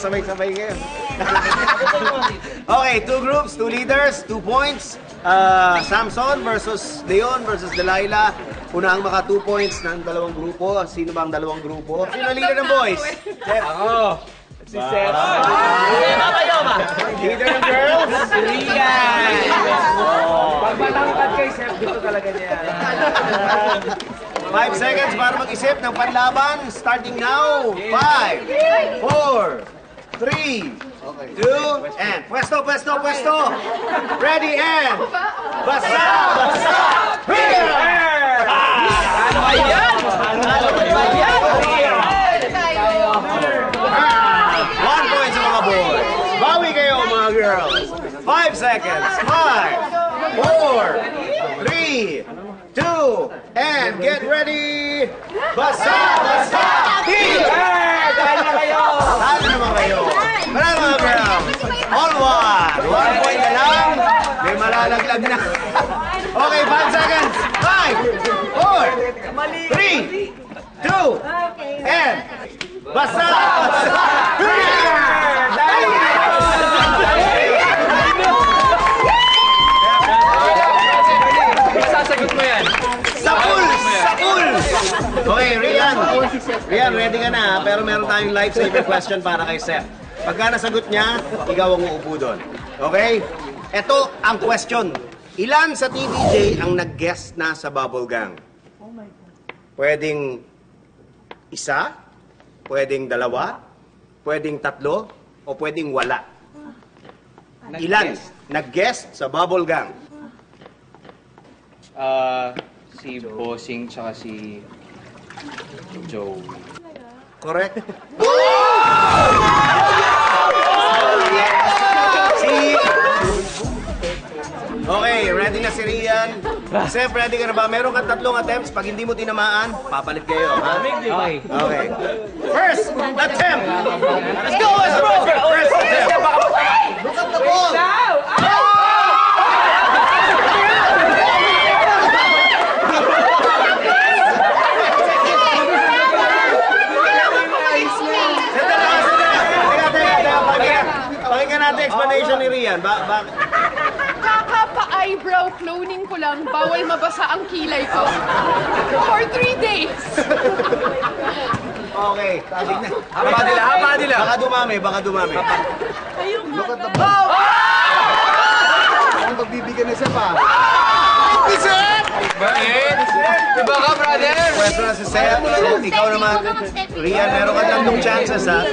sabay-sabay kayo. Okay, 2 groups, 2 leaders, 2 points. Samson versus Leon versus Delilah. Unang maka 2 points ng dalawang grupo. Sino ba ang dalawang grupo? Sino leader ng boys? Ako. Si Seth. Leader ng girls? Si Rian. Pag matangkad kay Seth, gusto talaga niya. 5 seconds para mag-isip ng panlaban. Starting now. 5, 4, 3, 2, and pwesto, pwesto, pwesto. Ready and basa, basa, here! Ano ba yan? Ano ba yan? 1 point sa mga boys. Bawi kayo mga girls. 5 seconds. 5, 4, 3, 2, and get ready. Basa, basa, here! Dahil na kayo! Talo naman kayo. Wala mga girls. All 1 point na lang. May malalaglag na. Okay, 5 seconds. 5, 4, 3, 2, and basa, basa, Sasagot mo yan. Sapul! Sapul! Okay, Rian. Rian, ready ka na ha? Pero meron tayong lifesaver question para kay Seth. Pagka nasagot niya, ikaw ang uupo doon. Okay? Ito ang question. Ilan sa TVJ ang nag-guest na sa Bubble Gang? Pwedeng isa, pwedeng dalawa, pwedeng tatlo, o pwedeng wala. Ilan nag-guest sa Bubble Gang? Si Bossing tsaka si Joe. Correct? Okay, ready na si Rian. Seth, ready ka na ba? Meron kang 3 attempts. Pag hindi mo tinamaan, papalit kayo. Ha? Okay. Okay. First attempt! Let's go, let's go! First attempt! Look at the ball! Pakinggan natin explanation ni Rian. Kaka-pa-eyebrow cloning ko lang, bawal mabasa ang kilay ko. For 3 days. Okay. Haba nila, haba nila. Baka dumami, baka dumami. Look at the ball. Ang pagbibigyan ni Seth pa. Bakit? Diba ka, brother? Pwesto na si Seth. Ikaw naman, Rian, meron ka 3 chances ha.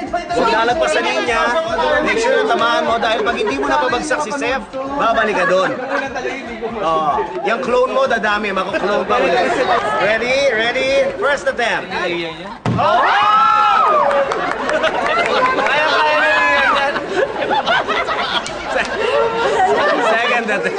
Huwag lalagpas sa linya. Make sure na tamaan mo dahil pag hindi mo napabagsak si Seth, babalik ka doon. Oh, yung clone mo, dadami. Mako-clone pa ulit. Ready? Ready? First attempt. Oh! Kaya na yan. Second attempt.